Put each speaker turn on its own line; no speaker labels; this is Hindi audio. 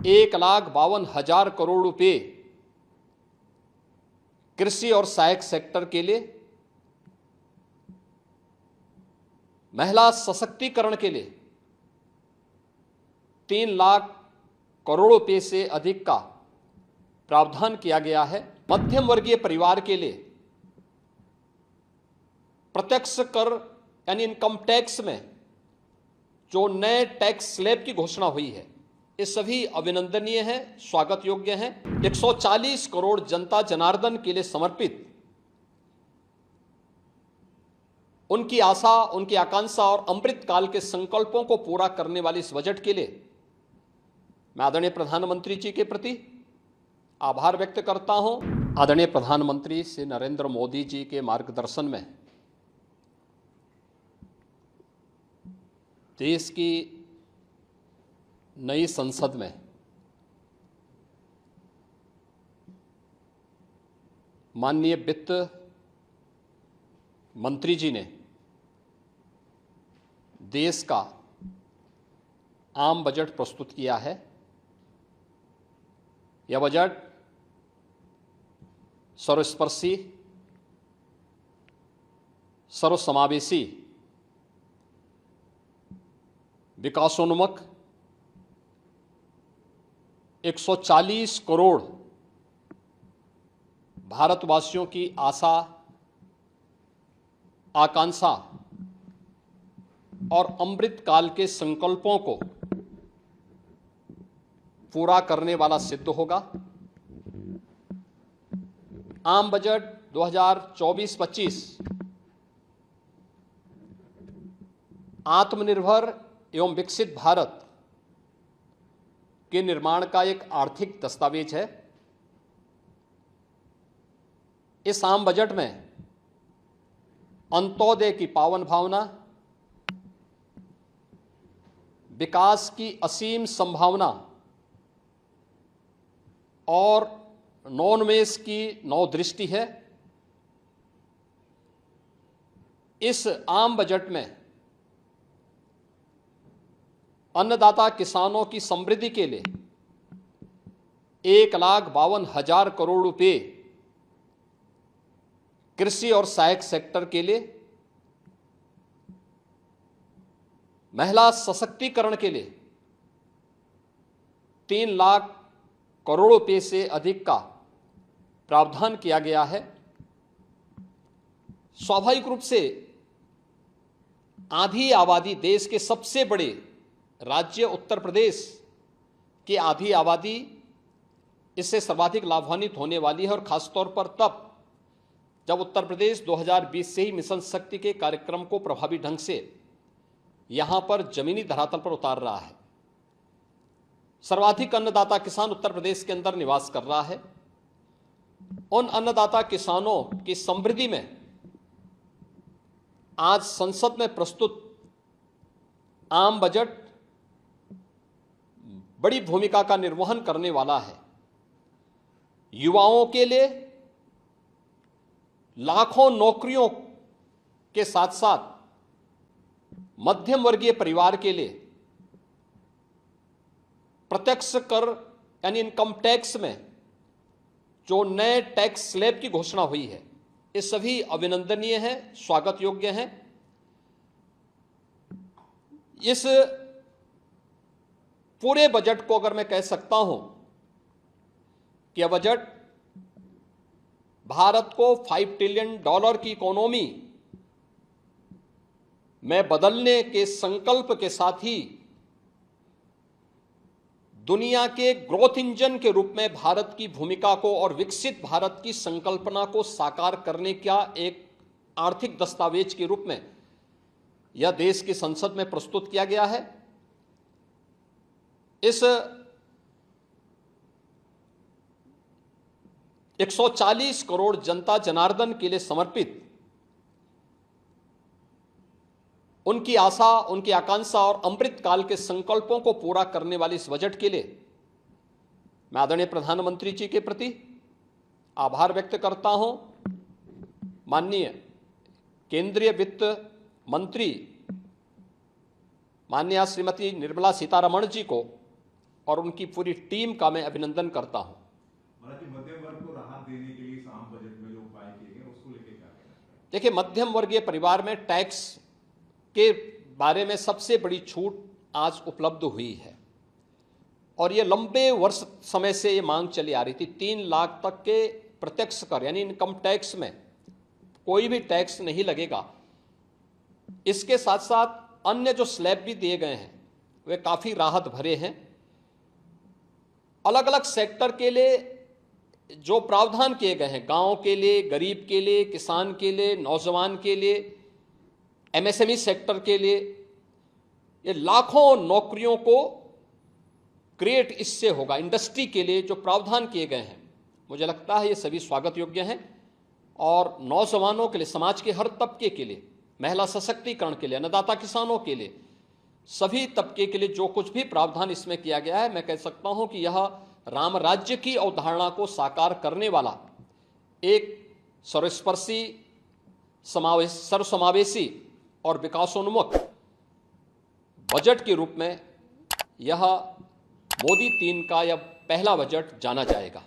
1,52,000 करोड़ रुपए कृषि और सहायक सेक्टर के लिए, महिला सशक्तिकरण के लिए 3 लाख करोड़ रुपए से अधिक का प्रावधान किया गया है। मध्यम वर्गीय परिवार के लिए प्रत्यक्ष कर यानी इनकम टैक्स में जो नए टैक्स स्लैब की घोषणा हुई है, ये सभी अभिनंदनीय है, स्वागत योग्य है। 140 करोड़ जनता जनार्दन के लिए समर्पित उनकी आशा, उनकी आकांक्षा और अमृतकाल के संकल्पों को पूरा करने वाले इस बजट के लिए मैं आदरणीय प्रधानमंत्री जी के प्रति आभार व्यक्त करता हूं। आदरणीय प्रधानमंत्री श्री नरेंद्र मोदी जी के मार्गदर्शन में देश की नई संसद में माननीय वित्त मंत्री जी ने देश का आम बजट प्रस्तुत किया है। यह बजट सर्वस्पर्शी, सर्वसमावेशी, विकासोन्मुख 140 करोड़ भारतवासियों की आशा, आकांक्षा और अमृतकाल के संकल्पों को पूरा करने वाला सिद्ध होगा। आम बजट 2024-25 आत्मनिर्भर एवं विकसित भारत के निर्माण का एक आर्थिक दस्तावेज है। इस आम बजट में अंत्योदय की पावन भावना, विकास की असीम संभावना और नवोन्मेष की नवदृष्टि है। इस आम बजट में अन्नदाता किसानों की समृद्धि के लिए 1,52,000 करोड़ रुपए कृषि और सहायक सेक्टर के लिए, महिला सशक्तिकरण के लिए 3 लाख करोड़ रुपए से अधिक का प्रावधान किया गया है। स्वाभाविक रूप से आधी आबादी, देश के सबसे बड़े राज्य उत्तर प्रदेश की आधी आबादी इससे सर्वाधिक लाभान्वित होने वाली है, और खासतौर पर तब जब उत्तर प्रदेश 2020 से ही मिशन शक्ति के कार्यक्रम को प्रभावी ढंग से यहां पर जमीनी धरातल पर उतार रहा है। सर्वाधिक अन्नदाता किसान उत्तर प्रदेश के अंदर निवास कर रहा है। उन अन्नदाता किसानों की समृद्धि में आज संसद में प्रस्तुत आम बजट बड़ी भूमिका का निर्वहन करने वाला है। युवाओं के लिए लाखों नौकरियों के साथ साथ मध्यम वर्गीय परिवार के लिए प्रत्यक्ष कर यानी इनकम टैक्स में जो नए टैक्स स्लैब की घोषणा हुई है, ये सभी अभिनंदनीय है, स्वागत योग्य है। इस पूरे बजट को अगर मैं कह सकता हूं कि यह बजट भारत को $5 ट्रिलियन की इकोनॉमी में बदलने के संकल्प के साथ ही दुनिया के ग्रोथ इंजन के रूप में भारत की भूमिका को और विकसित भारत की संकल्पना को साकार करने का एक आर्थिक दस्तावेज के रूप में यह देश की संसद में प्रस्तुत किया गया है। इस 140 करोड़ जनता जनार्दन के लिए समर्पित उनकी आशा, उनकी आकांक्षा और अमृतकाल के संकल्पों को पूरा करने वाले इस बजट के लिए मैं आदरणीय प्रधानमंत्री जी के प्रति आभार व्यक्त करता हूं। माननीय केंद्रीय वित्त मंत्री माननीय श्रीमती निर्मला सीतारमण जी को और उनकी पूरी टीम का मैं अभिनंदन करता हूं।
हालांकि मध्यम वर्ग को राहत देने के लिए इस आम बजट में जो उपाय किए गए उसको लेकर क्या कहना है?
देखिए, मध्यम वर्गीय परिवार में टैक्स के बारे में सबसे बड़ी छूट आज उपलब्ध हुई है और ये लंबे वर्ष समय से ये मांग चली आ रही थी। 3 लाख तक के प्रत्यक्ष कर यानी इनकम टैक्स में कोई भी टैक्स नहीं लगेगा। इसके साथ साथ अन्य जो स्लैब भी दिए गए हैं वे काफी राहत भरे हैं। अलग अलग सेक्टर के लिए जो प्रावधान किए गए हैं, गांव के लिए, गरीब के लिए, किसान के लिए, नौजवान के लिए, एमएसएमई सेक्टर के लिए, ये लाखों नौकरियों को क्रिएट इससे होगा। इंडस्ट्री के लिए जो प्रावधान किए गए हैं, मुझे लगता है ये सभी स्वागत योग्य हैं और नौजवानों के लिए, समाज के हर तबके के लिए, महिला सशक्तिकरण के लिए, अन्नदाता किसानों के लिए, सभी तबके के लिए जो कुछ भी प्रावधान इसमें किया गया है, मैं कह सकता हूं कि यह राम राज्य की अवधारणा को साकार करने वाला एक सर्वस्पर्शी, सर्वसमावेशी और विकासोन्मुख बजट के रूप में यह मोदी 3 का यह पहला बजट जाना जाएगा।